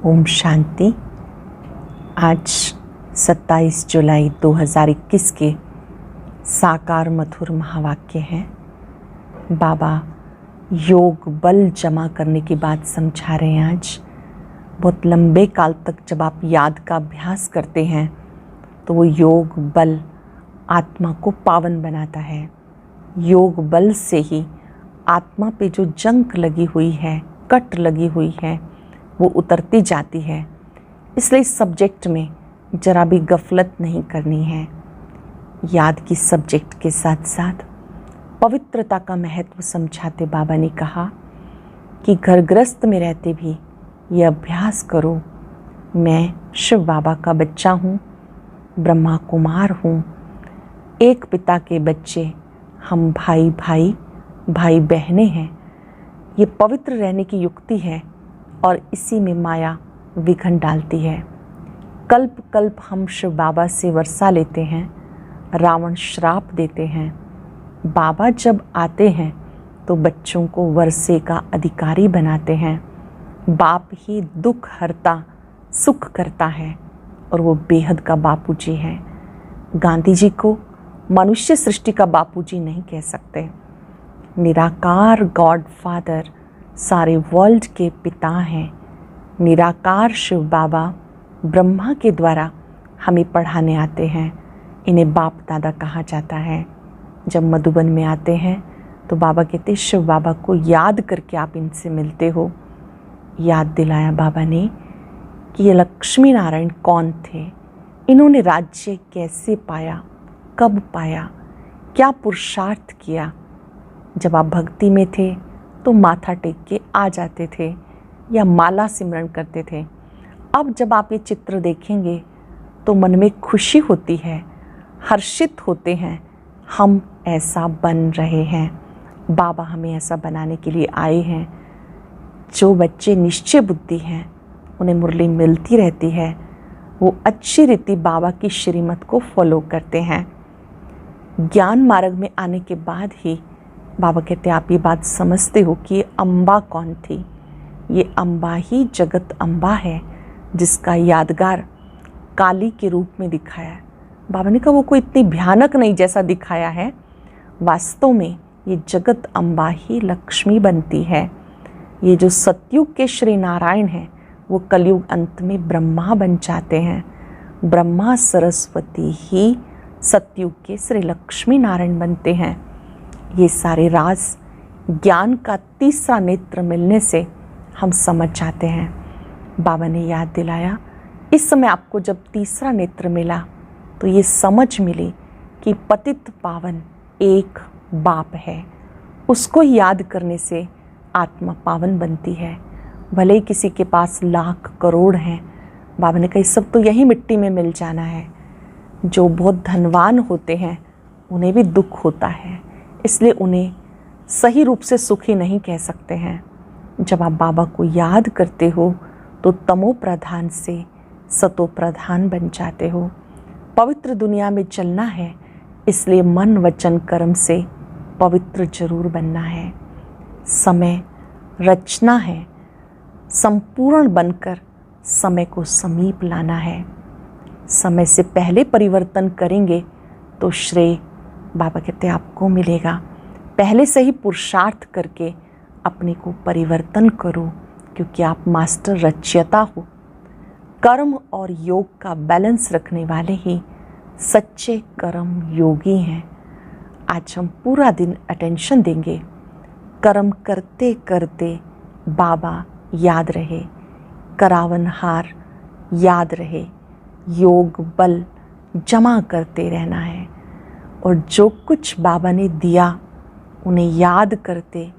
ओम शांति। आज 27 जुलाई 2021 के साकार मधुर महावाक्य हैं। बाबा योग बल जमा करने की बात समझा रहे हैं। आज बहुत लंबे काल तक जब आप याद का अभ्यास करते हैं तो वो योग बल आत्मा को पावन बनाता है। योग बल से ही आत्मा पे जो जंक लगी हुई है, कट लगी हुई है, वो उतरती जाती है। इसलिए इस सब्जेक्ट में जरा भी गफलत नहीं करनी है। याद की सब्जेक्ट के साथ साथ पवित्रता का महत्व समझाते बाबा ने कहा कि घर गृहस्थ में रहते भी ये अभ्यास करो, मैं शिव बाबा का बच्चा हूँ, ब्रह्मा कुमार हूँ, एक पिता के बच्चे, हम भाई भाई भाई बहनें हैं। ये पवित्र रहने की युक्ति है और इसी में माया विघन डालती है। कल्प कल्प हम शिव बाबा से वर्षा लेते हैं, रावण श्राप देते हैं। बाबा जब आते हैं तो बच्चों को वर्षे का अधिकारी बनाते हैं। बाप ही दुख हरता सुख करता है और वो बेहद का बापूजी है। गांधी जी को मनुष्य सृष्टि का बापूजी नहीं कह सकते। निराकार गॉड फादर सारे वर्ल्ड के पिता हैं। निराकार शिव बाबा ब्रह्मा के द्वारा हमें पढ़ाने आते हैं। इन्हें बाप दादा कहा जाता है। जब मधुबन में आते हैं तो बाबा कहते शिव बाबा को याद करके आप इनसे मिलते हो। याद दिलाया बाबा ने कि ये लक्ष्मी नारायण कौन थे, इन्होंने राज्य कैसे पाया, कब पाया, क्या पुरुषार्थ किया। जब आप भक्ति में थे तो माथा टेक के आ जाते थे या माला सिमरण करते थे। अब जब आप ये चित्र देखेंगे तो मन में खुशी होती है, हर्षित होते हैं, हम ऐसा बन रहे हैं। बाबा हमें ऐसा बनाने के लिए आए हैं। जो बच्चे निश्चय बुद्धि हैं उन्हें मुरली मिलती रहती है, वो अच्छी रीति बाबा की श्रीमत को फॉलो करते हैं। ज्ञान मार्ग में आने के बाद ही बाबा कहते हैं आप ये बात समझते हो कि ये अम्बा कौन थी। ये अम्बा ही जगत अम्बा है जिसका यादगार काली के रूप में दिखाया है। बाबा ने कहा वो कोई इतनी भयानक नहीं जैसा दिखाया है, वास्तव में ये जगत अम्बा ही लक्ष्मी बनती है। ये जो सतयुग के श्री नारायण हैं वो कलयुग अंत में ब्रह्मा बन जाते हैं। ब्रह्मा सरस्वती ही सतयुग के श्री लक्ष्मी नारायण बनते हैं। ये सारे राज ज्ञान का तीसरा नेत्र मिलने से हम समझ जाते हैं। बाबा ने याद दिलाया इस समय आपको जब तीसरा नेत्र मिला तो ये समझ मिली कि पतित पावन एक बाप है। उसको याद करने से आत्मा पावन बनती है। भले ही किसी के पास लाख करोड़ हैं, बाबा ने कहा सब तो यही मिट्टी में मिल जाना है। जो बहुत धनवान होते हैं उन्हें भी दुख होता है, इसलिए उन्हें सही रूप से सुखी नहीं कह सकते हैं। जब आप बाबा को याद करते हो तो तमो प्रधान से सतो प्रधान बन जाते हो। पवित्र दुनिया में चलना है, इसलिए मन वचन कर्म से पवित्र जरूर बनना है। समय रचना है, संपूर्ण बनकर समय को समीप लाना है। समय से पहले परिवर्तन करेंगे तो श्रेय बाबा कहते आपको मिलेगा। पहले से ही पुरुषार्थ करके अपने को परिवर्तन करो, क्योंकि आप मास्टर रचयिता हो। कर्म और योग का बैलेंस रखने वाले ही सच्चे कर्म योगी हैं। आज हम पूरा दिन अटेंशन देंगे। कर्म करते करते बाबा याद रहे, करावनहार याद रहे, योग बल जमा करते रहना है और जो कुछ बाबा ने दिया उन्हें याद करते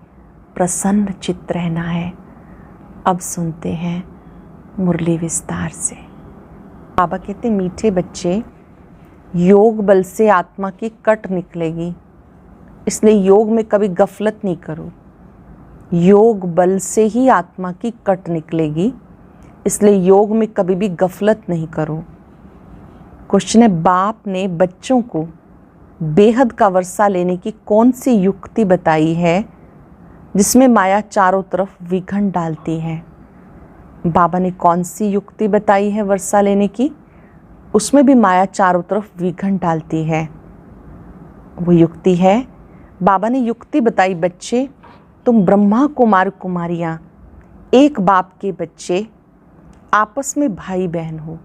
प्रसन्न चित्त रहना है। अब सुनते हैं मुरली विस्तार से। बाबा कहते मीठे बच्चे, योग बल से आत्मा की कट निकलेगी, इसलिए योग में कभी गफलत नहीं करो। योग बल से ही आत्मा की कट निकलेगी, इसलिए योग में कभी भी गफलत नहीं करो। क्वेश्चन है, बाप ने बच्चों को बेहद का वर्षा लेने की कौन सी युक्ति बताई है जिसमें माया चारों तरफ विघन डालती है। बाबा ने कौन सी युक्ति बताई है वर्षा लेने की? उसमें भी माया चारों तरफ विघन डालती है। वो युक्ति है, बाबा ने युक्ति बताई, बच्चे तुम ब्रह्मा कुमार कुमारियाँ, एक बाप के बच्चे, आपस में भाई बहन हो।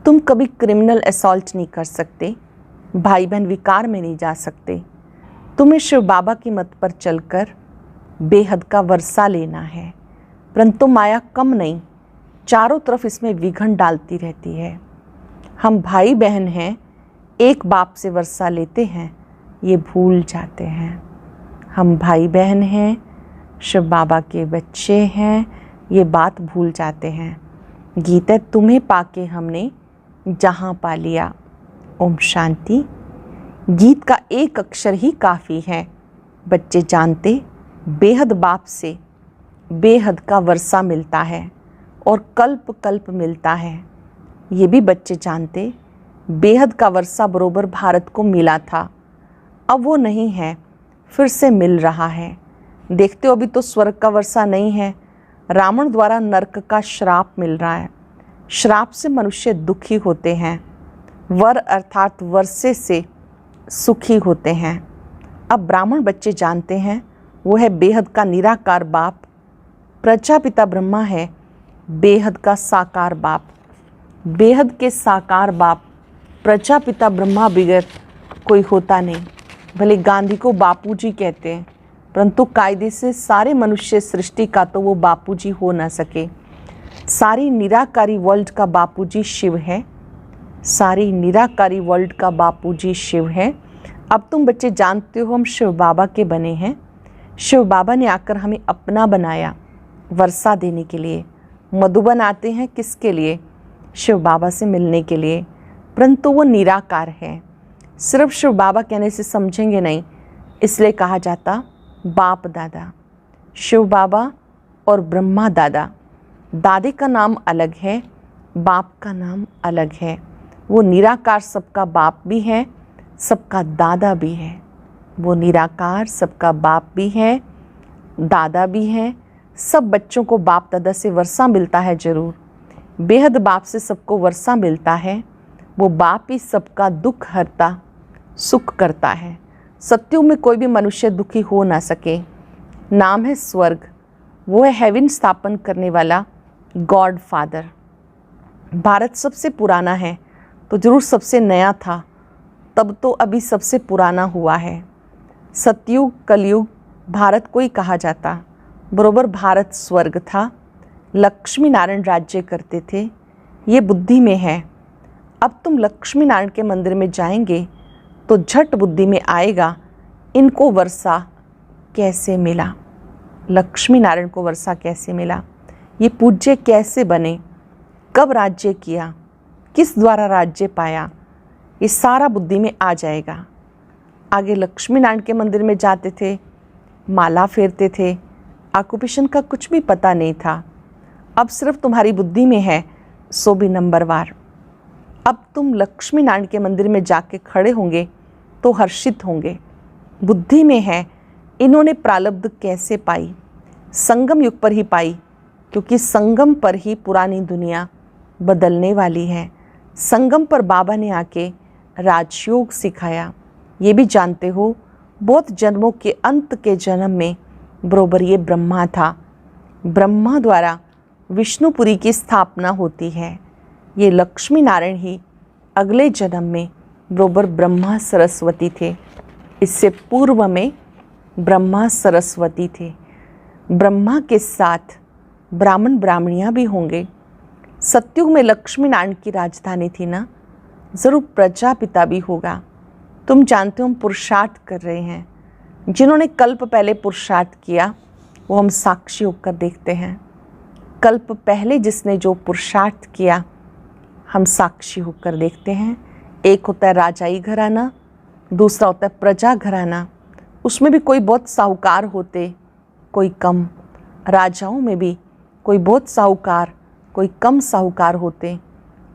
तुम कभी क्रिमिनल असॉल्ट नहीं कर सकते, भाई बहन विकार में नहीं जा सकते। तुम्हें शिव बाबा की मत पर चलकर बेहद का वर्षा लेना है, परंतु माया कम नहीं, चारों तरफ इसमें विघन डालती रहती है। हम भाई बहन हैं, एक बाप से वर्षा लेते हैं, ये भूल जाते हैं। हम भाई बहन हैं, शिव बाबा के बच्चे हैं, ये बात भूल जाते हैं। गीता तुम्हें पाके हमने जहाँ पा लिया। ओम शांति। गीत का एक अक्षर ही काफ़ी है। बच्चे जानते बेहद बाप से बेहद का वर्षा मिलता है और कल्प कल्प मिलता है। ये भी बच्चे जानते बेहद का वर्षा बरोबर भारत को मिला था, अब वो नहीं है, फिर से मिल रहा है। देखते हो अभी तो स्वर्ग का वर्षा नहीं है, रावण द्वारा नरक का श्राप मिल रहा है। श्राप से मनुष्य दुखी होते हैं, वर अर्थात वर्षे से सुखी होते हैं। अब ब्राह्मण बच्चे जानते हैं वो है बेहद का निराकार बाप, प्रजापिता ब्रह्मा है बेहद का साकार बाप। बेहद के साकार बाप प्रजापिता ब्रह्मा बगैर कोई होता नहीं। भले गांधी को बापूजी कहते हैं, परंतु कायदे से सारे मनुष्य सृष्टि का तो वो बापूजी हो ना सके। सारी निराकारी वर्ल्ड का बापूजी शिव है, सारी निराकारी वर्ल्ड का बापूजी शिव है। अब तुम बच्चे जानते हो हम शिव बाबा के बने हैं। शिव बाबा ने आकर हमें अपना बनाया वर्षा देने के लिए। मधुबन आते हैं किसके लिए? शिव बाबा से मिलने के लिए, परंतु वो निराकार है। सिर्फ शिव बाबा कहने से समझेंगे नहीं, इसलिए कहा जाता बाप दादा। शिव बाबा और ब्रह्मा दादा, दादे का नाम अलग है, बाप का नाम अलग है। वो निराकार सबका बाप भी है, सबका दादा भी है। वो निराकार सबका बाप भी है, दादा भी है। सब बच्चों को बाप दादा से वर्षा मिलता है जरूर। बेहद बाप से सबको वर्षा मिलता है। वो बाप ही सबका दुख हरता सुख करता है। सत्युग में कोई भी मनुष्य दुखी हो ना सके। नाम है स्वर्ग, वो है हेवन स्थापन करने वाला गॉड फादर। भारत सबसे पुराना है तो जरूर सबसे नया था, तब तो अभी सबसे पुराना हुआ है। सतयुग कलयुग भारत को ही कहा जाता। बरोबर भारत स्वर्ग था, लक्ष्मी नारायण राज्य करते थे। ये बुद्धि में है। अब तुम लक्ष्मी नारायण के मंदिर में जाएंगे तो झट बुद्धि में आएगा इनको वर्षा कैसे मिला, लक्ष्मी नारायण को वर्षा कैसे मिला, ये पूज्य कैसे बने, कब राज्य किया, किस द्वारा राज्य पाया, ये सारा बुद्धि में आ जाएगा। आगे लक्ष्मी नारायण के मंदिर में जाते थे, माला फेरते थे, ऑक्यूपेशन का कुछ भी पता नहीं था। अब सिर्फ तुम्हारी बुद्धि में है, सो भी नंबरवार। अब तुम लक्ष्मी नारायण के मंदिर में जाके खड़े होंगे तो हर्षित होंगे। बुद्धि में है इन्होंने प्रारब्ध कैसे पाई, संगम युग पर ही पाई, क्योंकि संगम पर ही पुरानी दुनिया बदलने वाली है। संगम पर बाबा ने आके राजयोग सिखाया। ये भी जानते हो बहुत जन्मों के अंत के जन्म में बरोबर ये ब्रह्मा था। ब्रह्मा द्वारा विष्णुपुरी की स्थापना होती है। ये लक्ष्मी नारायण ही अगले जन्म में बरोबर ब्रह्मा सरस्वती थे। इससे पूर्व में ब्रह्मा सरस्वती थे। ब्रह्मा के साथ ब्राह्मण ब्राह्मणियाँ भी होंगे। सतयुग में लक्ष्मी नारायण की राजधानी थी ना, ज़रूर प्रजापिता भी होगा। तुम जानते हो हम पुरुषार्थ कर रहे हैं। जिन्होंने कल्प पहले पुरुषार्थ किया वो हम साक्षी होकर देखते हैं। कल्प पहले जिसने जो पुरुषार्थ किया हम साक्षी होकर देखते हैं। एक होता है राजाई घराना, दूसरा होता है प्रजा घराना। उसमें भी कोई बहुत साहूकार होते, कोई कम। राजाओं में भी कोई बहुत साहूकार, कोई कम साहूकार होते।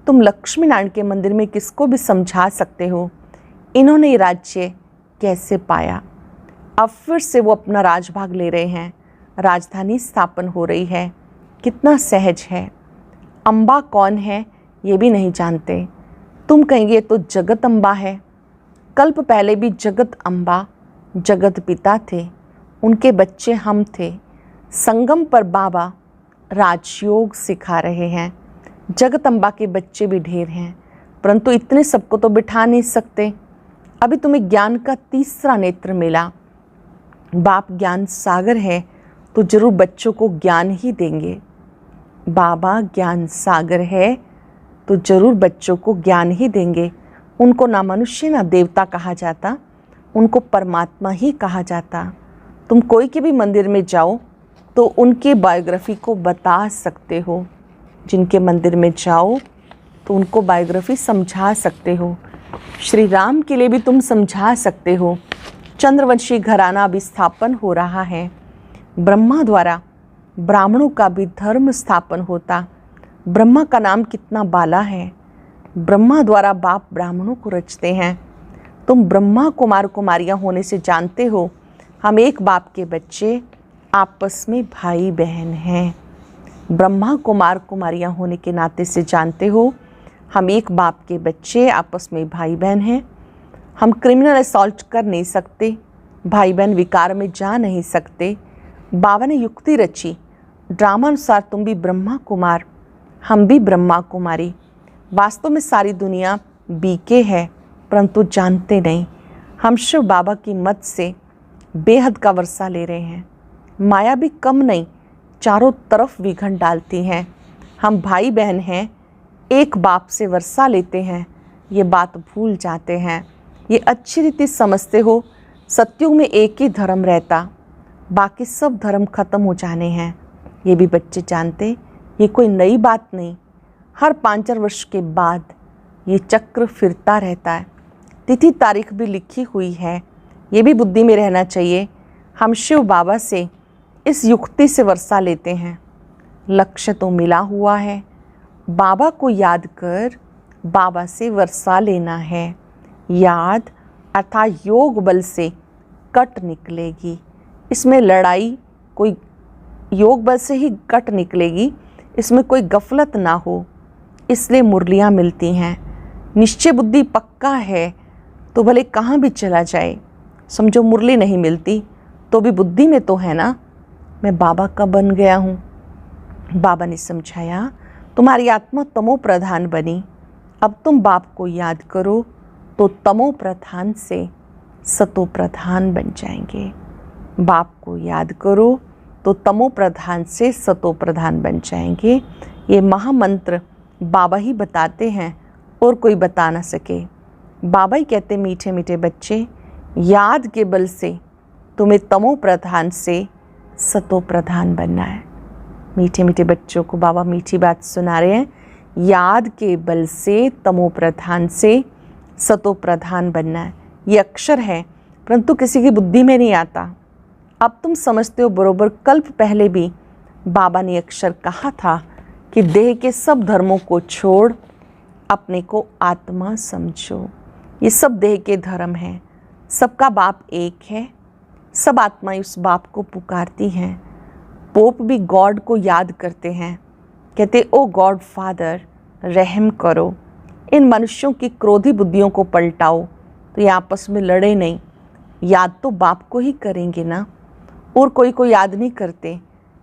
तुम लक्ष्मी नारायण के मंदिर में किसको भी समझा सकते हो इन्होंने ये राज्य कैसे पाया। अब फिर से वो अपना राजभाग ले रहे हैं, राजधानी स्थापन हो रही है। कितना सहज है। अम्बा कौन है ये भी नहीं जानते। तुम कहेंगे तो जगत अम्बा है। कल्प पहले भी जगत अम्बा जगत पिता थे, उनके बच्चे हम थे। संगम पर बाबा राजयोग सिखा रहे हैं। जगत अम्बा के बच्चे भी ढेर हैं, परंतु इतने सबको तो बिठा नहीं सकते। अभी तुम्हें ज्ञान का तीसरा नेत्र मिला। बाप ज्ञान सागर है तो जरूर बच्चों को ज्ञान ही देंगे। बाबा ज्ञान सागर है तो जरूर बच्चों को ज्ञान ही देंगे। उनको ना मनुष्य ना देवता कहा जाता, उनको परमात्मा ही कहा जाता। तुम कोई के भी मंदिर में जाओ तो उनके बायोग्राफी को बता सकते हो। जिनके मंदिर में जाओ तो उनको बायोग्राफी समझा सकते हो। श्री राम के लिए भी तुम समझा सकते हो। चंद्रवंशी घराना अभी स्थापन हो रहा है। ब्रह्मा द्वारा ब्राह्मणों का भी धर्म स्थापन होता। ब्रह्मा का नाम कितना बाला है। ब्रह्मा द्वारा बाप ब्राह्मणों को रचते हैं। तुम ब्रह्मा कुमार कुमारियाँ होने से जानते हो हम एक बाप के बच्चे आपस में भाई बहन हैं। ब्रह्मा कुमार कुमारियाँ होने के नाते से जानते हो हम एक बाप के बच्चे आपस में भाई बहन हैं। हम क्रिमिनल असॉल्ट कर नहीं सकते, भाई बहन विकार में जा नहीं सकते। बाबा ने युक्ति रची, ड्रामा अनुसार तुम भी ब्रह्मा कुमार, हम भी ब्रह्मा कुमारी। वास्तव में सारी दुनिया बीके है, परंतु जानते नहीं। हम शिव बाबा की मत से बेहद का वर्षा ले रहे हैं। माया भी कम नहीं, चारों तरफ विघन डालती हैं। हम भाई बहन हैं, एक बाप से वर्षा लेते हैं। ये बात भूल जाते हैं। ये अच्छी रीति समझते हो सतयुग में एक ही धर्म रहता, बाकी सब धर्म खत्म हो जाने हैं। ये भी बच्चे जानते, ये कोई नई बात नहीं। हर 5-4 वर्ष के बाद ये चक्र फिरता रहता है। तिथि तारीख भी लिखी हुई है, ये भी बुद्धि में रहना चाहिए। हम शिव बाबा से इस युक्ति से वर्षा लेते हैं। लक्ष्य तो मिला हुआ है, बाबा को याद कर बाबा से वर्षा लेना है। याद अर्थात योग बल से कट निकलेगी। इसमें लड़ाई कोई योग बल से ही कट निकलेगी, इसमें कोई गफलत ना हो, इसलिए मुरलियाँ मिलती हैं। निश्चय बुद्धि पक्का है तो भले कहाँ भी चला जाए, समझो मुरली नहीं मिलती तो भी बुद्धि में तो है ना, मैं बाबा का बन गया हूँ। बाबा ने समझाया तुम्हारी आत्मा तमो प्रधान बनी, अब तुम बाप को याद करो तो तमो प्रधान से सतो प्रधान बन जाएंगे। बाप को याद करो तो तमो प्रधान से सतो प्रधान बन जाएंगे। ये महामंत्र बाबा ही बताते हैं और कोई बता ना सके। बाबा ही कहते मीठे मीठे बच्चे, याद के बल से तुम्हें तमो प्रधान से सतो प्रधान बनना है। मीठे मीठे बच्चों को बाबा मीठी बात सुना रहे हैं। याद के बल से तमो प्रधान से सतो प्रधान बनना है। ये अक्षर है, परंतु किसी की बुद्धि में नहीं आता। अब तुम समझते हो बरोबर कल्प पहले भी बाबा ने अक्षर कहा था कि देह के सब धर्मों को छोड़ अपने को आत्मा समझो। ये सब देह के धर्म हैं, सबका बाप एक है, सब आत्माएं उस बाप को पुकारती हैं। पोप भी गॉड को याद करते हैं, कहते ओ गॉड फादर रहम करो, इन मनुष्यों की क्रोधी बुद्धियों को पलटाओ। तो ये आपस में लड़े नहीं, याद तो बाप को ही करेंगे ना, और कोई को याद नहीं करते।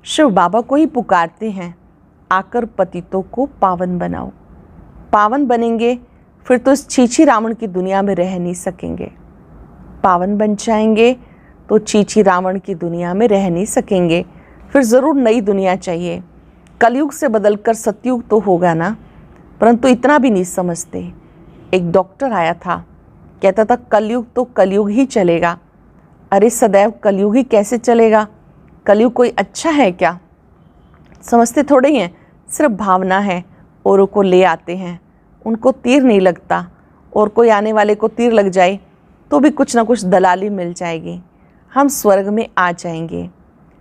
शिव बाबा को ही पुकारते हैं, आकर पतितों को पावन बनाओ। पावन बनेंगे फिर तो इस छीछी रावण की दुनिया में रह नहीं सकेंगे। पावन बन जाएंगे तो छीछी रावण की दुनिया में रह नहीं सकेंगे, फिर ज़रूर नई दुनिया चाहिए। कलयुग से बदलकर सतयुग तो होगा ना, परंतु इतना भी नहीं समझते। एक डॉक्टर आया था, कहता था कलयुग तो कलयुग ही चलेगा। अरे सदैव कलयुग ही कैसे चलेगा? कलयुग कोई अच्छा है क्या? समझते थोड़े ही हैं, सिर्फ भावना है। औरों को ले आते हैं, उनको तीर नहीं लगता, और कोई आने वाले को तीर लग जाए तो भी कुछ ना कुछ दलाली मिल जाएगी, हम स्वर्ग में आ जाएंगे।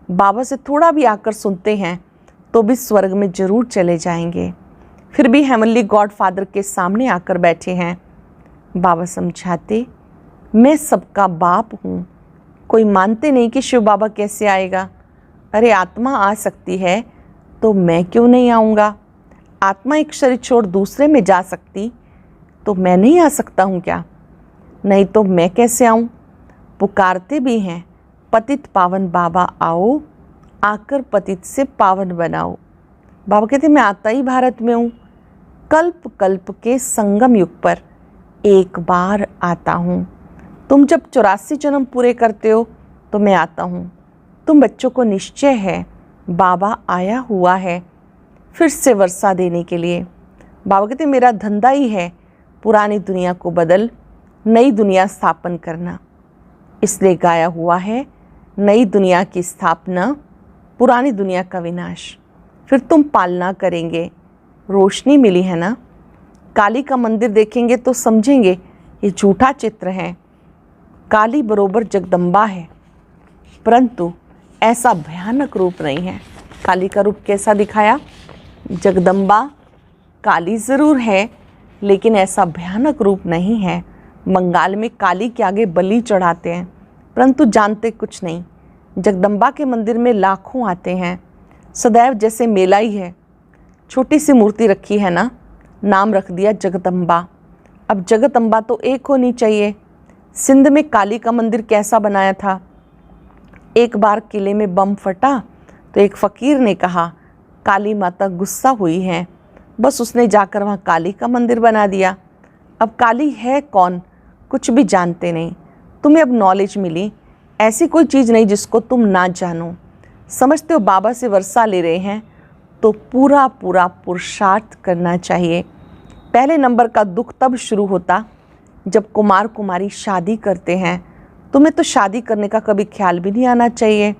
बाबा से थोड़ा भी आकर सुनते हैं तो भी स्वर्ग में ज़रूर चले जाएंगे। फिर भी हेवनली गॉड फादर के सामने आकर बैठे हैं। बाबा समझाते मैं सबका बाप हूँ। कोई मानते नहीं कि शिव बाबा कैसे आएगा। अरे आत्मा आ सकती है तो मैं क्यों नहीं आऊँगा? आत्मा एक शरीर छोड़ दूसरे में जा सकती, तो मैं नहीं आ सकता हूँ क्या? नहीं तो मैं कैसे आऊँ? पुकारते भी हैं, पतित पावन बाबा आओ, आकर पतित से पावन बनाओ। बाबा कहते मैं आता ही भारत में हूँ, कल्प कल्प के संगम युग पर एक बार आता हूँ। तुम जब 84 जन्म पूरे करते हो तो मैं आता हूँ। तुम बच्चों को निश्चय है बाबा आया हुआ है फिर से वर्षा देने के लिए। बाबा कहते मेरा धंधा ही है पुरानी दुनिया को बदल नई दुनिया स्थापन करना, इसलिए गाया हुआ है नई दुनिया की स्थापना, पुरानी दुनिया का विनाश। फिर तुम पालना करेंगे। रोशनी मिली है ना? काली का मंदिर देखेंगे तो समझेंगे ये झूठा चित्र है। काली बरोबर जगदम्बा है, परंतु ऐसा भयानक रूप नहीं है। काली का रूप कैसा दिखाया? जगदम्बा काली ज़रूर है, लेकिन ऐसा भयानक रूप नहीं है। बंगाल में काली के आगे बलि चढ़ाते हैं, परंतु जानते कुछ नहीं। जगदम्बा के मंदिर में लाखों आते हैं, सदैव जैसे मेला ही है। छोटी सी मूर्ति रखी है ना, नाम रख दिया जगदम्बा। अब जगदम्बा तो एक होनी चाहिए। सिंध में काली का मंदिर कैसा बनाया था? एक बार किले में बम फटा तो एक फ़कीर ने कहा काली माता गुस्सा हुई है, बस उसने जाकर वहाँ काली का मंदिर बना दिया। अब काली है कौन कुछ भी जानते नहीं। तुम्हें अब नॉलेज मिली, ऐसी कोई चीज़ नहीं जिसको तुम ना जानो। समझते हो बाबा से वर्षा ले रहे हैं तो पूरा पूरा पुरुषार्थ करना चाहिए। पहले नंबर का दुख तब शुरू होता जब कुमार कुमारी शादी करते हैं। तुम्हें तो शादी करने का कभी ख्याल भी नहीं आना चाहिए।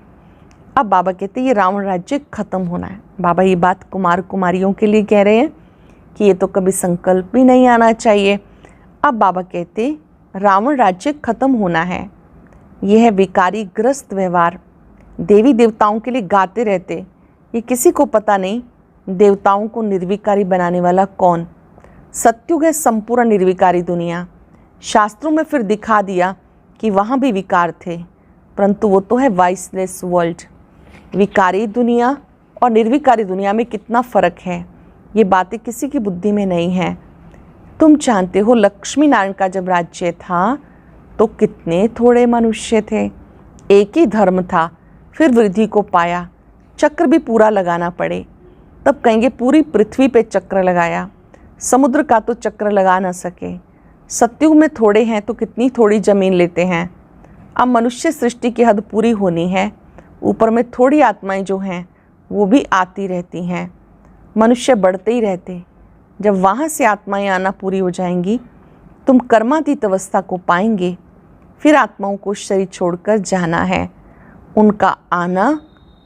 अब बाबा कहते हैं ये रावण राज्य ख़त्म होना है। बाबा ये बात कुमार कुमारियों के लिए कह रहे हैं कि ये तो कभी संकल्प भी नहीं आना चाहिए। अब बाबा कहते रावण राज्य ख़त्म होना है। यह है विकारी ग्रस्त व्यवहार। देवी देवताओं के लिए गाते रहते, ये किसी को पता नहीं देवताओं को निर्विकारी बनाने वाला कौन। सत्युग है संपूर्ण निर्विकारी दुनिया। शास्त्रों में फिर दिखा दिया कि वहाँ भी विकार थे, परंतु वो तो है वाइसलेस वर्ल्ड। विकारी दुनिया और निर्विकारी दुनिया में कितना फ़र्क है, ये बातें किसी की बुद्धि में नहीं है। तुम जानते हो लक्ष्मी नारायण का जब राज्य था तो कितने थोड़े मनुष्य थे। एक ही धर्म था, फिर वृद्धि को पाया। चक्र भी पूरा लगाना पड़े, तब कहेंगे पूरी पृथ्वी पे चक्र लगाया। समुद्र का तो चक्र लगा ना सके। सत्युग में थोड़े हैं तो कितनी थोड़ी ज़मीन लेते हैं। अब मनुष्य सृष्टि की हद पूरी होनी है, ऊपर में थोड़ी आत्माएं जो हैं वो भी आती रहती हैं। मनुष्य बढ़ते ही रहते। जब वहाँ से आत्माएं आना पूरी हो जाएंगी तुम कर्मातीत अवस्था को पाएंगे। फिर आत्माओं को शरीर छोड़कर जाना है। उनका आना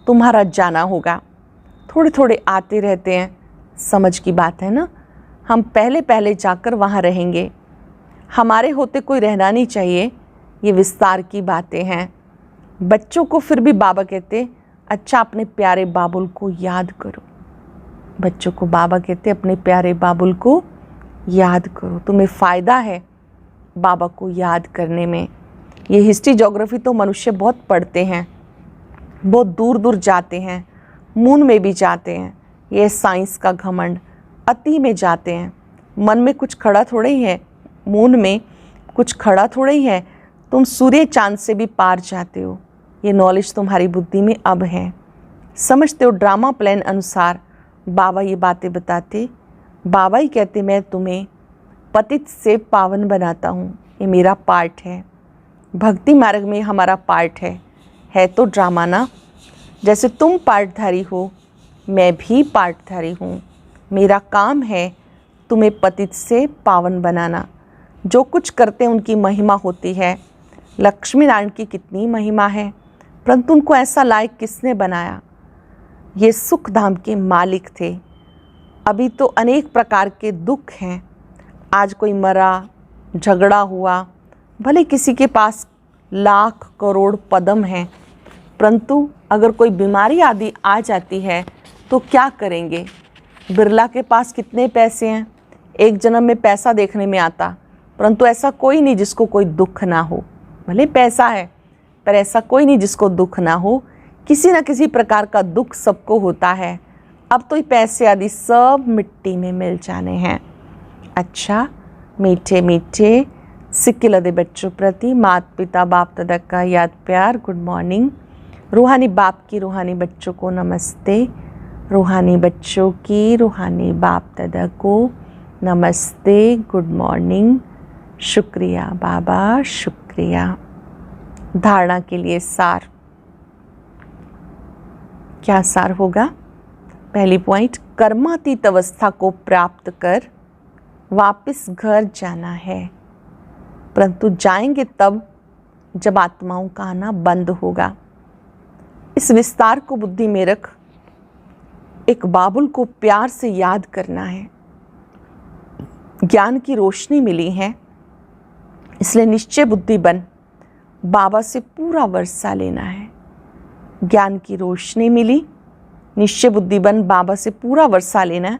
तुम्हारा जाना होगा। थोड़े थोड़े आते रहते हैं, समझ की बात है ना। हम पहले पहले जाकर वहाँ रहेंगे। हमारे होते कोई रहना नहीं चाहिए, ये विस्तार की बातें हैं। बच्चों को फिर भी बाबा कहते अच्छा अपने प्यारे बाबुल को याद करो। बच्चों को बाबा कहते अपने प्यारे बाबुल को याद करो। तुम्हें फ़ायदा है बाबा को याद करने में। ये हिस्ट्री ज्योग्राफी तो मनुष्य बहुत पढ़ते हैं, बहुत दूर दूर जाते हैं, मून में भी जाते हैं। ये साइंस का घमंड, अति में जाते हैं। मन में कुछ खड़ा थोड़ा ही है, मून में कुछ खड़ा थोड़ा ही है। तुम सूर्य चांद से भी पार जाते हो। ये नॉलेज तुम्हारी बुद्धि में अब है। समझते हो ड्रामा प्लान अनुसार बाबा ये बातें बताते। बाबा ही कहते मैं तुम्हें पतित से पावन बनाता हूँ। ये मेरा पार्ट है, भक्ति मार्ग में हमारा पार्ट है तो ड्रामा ना। जैसे तुम पार्टधारी हो मैं भी पार्टधारी हूँ। मेरा काम है तुम्हें पतित से पावन बनाना। जो कुछ करते हैं उनकी महिमा होती है। लक्ष्मी नारायण की कितनी महिमा है, परंतु उनको ऐसा लायक किसने बनाया? ये सुख धाम के मालिक थे। अभी तो अनेक प्रकार के दुख हैं। आज कोई मरा, झगड़ा हुआ, भले किसी के पास लाख करोड़ पदम हैं, परंतु अगर कोई बीमारी आदि आ जाती है तो क्या करेंगे? बिरला के पास कितने पैसे हैं, एक जन्म में पैसा देखने में आता, परंतु ऐसा कोई नहीं जिसको कोई दुख ना हो। भले पैसा है पर ऐसा कोई नहीं जिसको दुख ना हो। किसी न किसी प्रकार का दुख सबको होता है। अब तो ये पैसे आदि सब मिट्टी में मिल जाने हैं। अच्छा, मीठे मीठे सिक्के लदे बच्चों प्रति माता पिता बाप दादा का याद प्यार, गुड मॉर्निंग। रूहानी बाप की रूहानी बच्चों को नमस्ते, रूहानी बच्चों की रूहानी बाप दादा को नमस्ते, गुड मॉर्निंग। शुक्रिया बाबा, शुक्रिया। धारणा के लिए सार, क्या सार होगा? पहली पॉइंट, कर्मातीत अवस्था को प्राप्त कर वापस घर जाना है, परंतु जाएंगे तब जब आत्माओं का आना बंद होगा। इस विस्तार को बुद्धि में रख एक बाबुल को प्यार से याद करना है। ज्ञान की रोशनी मिली है, इसलिए निश्चय बुद्धि बन बाबा से पूरा वर्षा लेना है। ज्ञान की रोशनी मिली, निश्चय बुद्धि बन बाबा से पूरा वर्षा लेना है।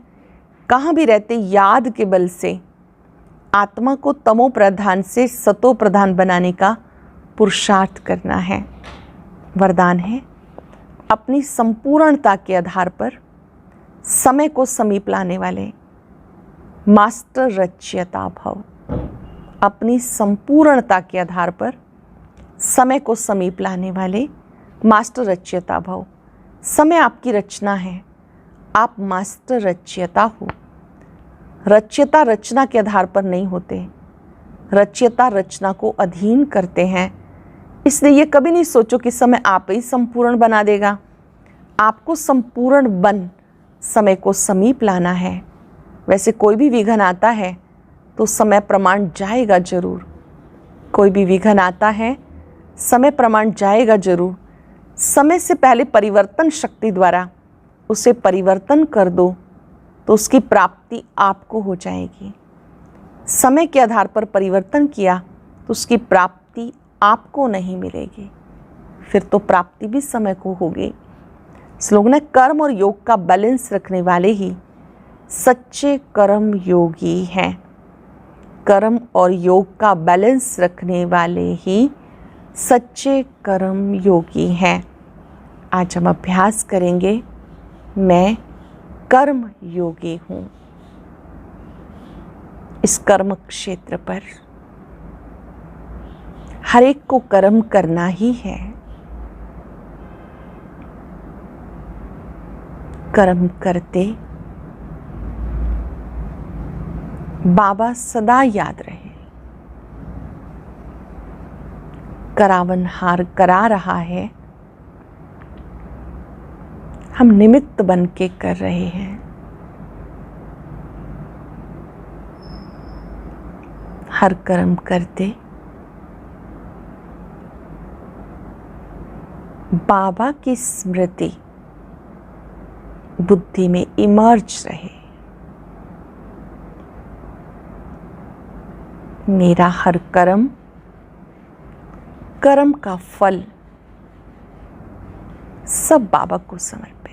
कहाँ भी रहते याद के बल से आत्मा को तमो प्रधान से सतो प्रधान बनाने का पुरुषार्थ करना है। वरदान है, अपनी संपूर्णता के आधार पर समय को समीप लाने वाले मास्टर रचयिता भव। अपनी संपूर्णता के आधार पर समय को समीप लाने वाले मास्टर रचयिता भव। समय आपकी रचना है, आप मास्टर रचयिता हो। रचयिता रचना के आधार पर नहीं होते, रचयिता रचना को अधीन करते हैं। इसलिए ये कभी नहीं सोचो कि समय आप ही संपूर्ण बना देगा। आपको संपूर्ण बन समय को समीप लाना है। वैसे कोई भी विघन आता है तो समय प्रमाण जाएगा जरूर। कोई भी विघन आता है, समय प्रमाण जाएगा जरूर। समय से पहले परिवर्तन शक्ति द्वारा उसे परिवर्तन कर दो तो उसकी प्राप्ति आपको हो जाएगी। समय के आधार पर परिवर्तन किया तो उसकी प्राप्ति आपको नहीं मिलेगी, फिर तो प्राप्ति भी समय को होगी। स्लोगन है, कर्म और योग का बैलेंस रखने वाले ही सच्चे कर्म योगी हैं। कर्म और योग का बैलेंस रखने वाले ही सच्चे कर्म योगी हैं। आज हम अभ्यास करेंगे, मैं कर्म योगी हूँ। इस कर्म क्षेत्र पर हर एक को कर्म करना ही है। कर्म करते बाबा सदा याद रहे। करावनहार करा रहा है, हम निमित्त बन के कर रहे हैं। हर कर्म करते बाबा की स्मृति बुद्धि में इमर्ज रहे। मेरा हर कर्म, कर्म का फल सब बाबा को समर्पित।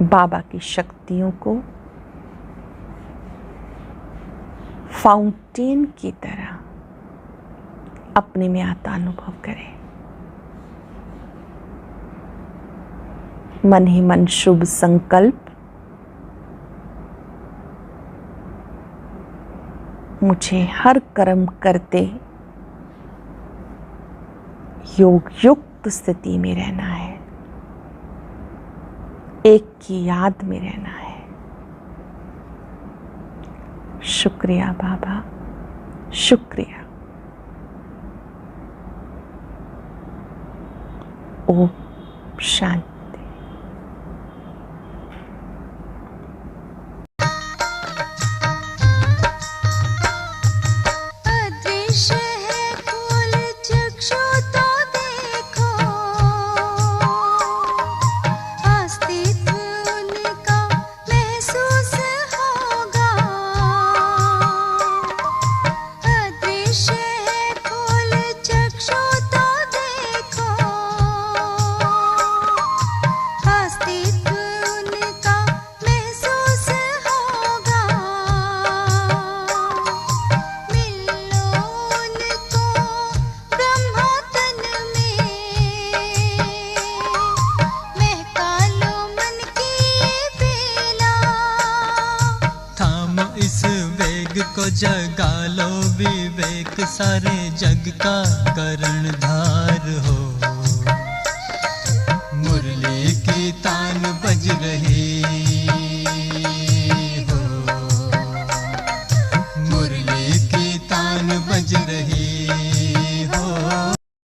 बाबा की शक्तियों को फाउंटेन की तरह अपने में आता अनुभव करें। मन ही मन शुभ संकल्प, मुझे हर कर्म करते योग युक्त स्थिति में रहना है, एक की याद में रहना है। शुक्रिया बाबा, शुक्रिया। ओम शांति। जगा लो विवेक सारे जग का करण धार।